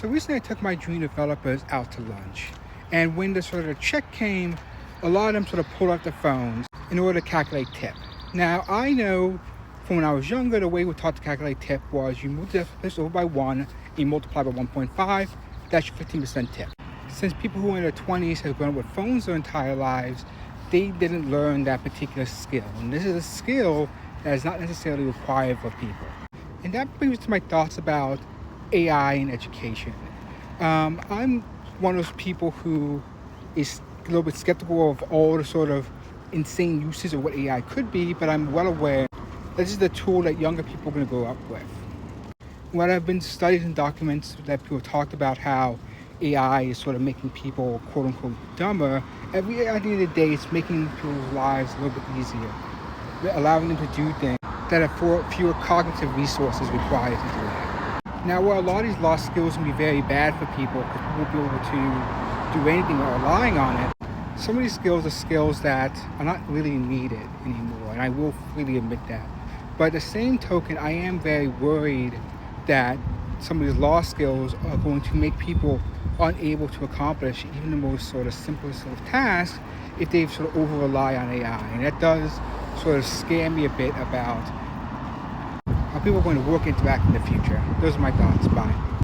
So recently I took my junior developers out to lunch. And when the sort of check came, a lot of them sort of pulled out their phones in order to calculate tip. Now I know from when I was younger, the way we taught to calculate tip was you move the list over by 1, you multiply by 1.5, that's your 15% tip. Since people who are in their 20s have grown up with phones their entire lives, they didn't learn that particular skill. And this is a skill that is not necessarily required for people. And that brings me to my thoughts about AI in education. I'm one of those people who is a little bit skeptical of all the sort of insane uses of what AI could be, but I'm well aware that this is the tool that younger people are going to grow up with. When I've been studied in documents that people talked about how AI is sort of making people quote unquote dumber, at the end of the day it's making people's lives a little bit easier, allowing them to do things that have fewer cognitive resources required to do that. Now, while a lot of these lost skills can be very bad for people because people won't be able to do anything or relying on it, some of these skills are skills that are not really needed anymore, and I will freely admit that. But at the same token, I am very worried that some of these lost skills are going to make people unable to accomplish even the most sort of simplest of tasks if they sort of over-rely on AI. And that does sort of scare me a bit about how people are going to work interact in the future. Those are my thoughts. Bye.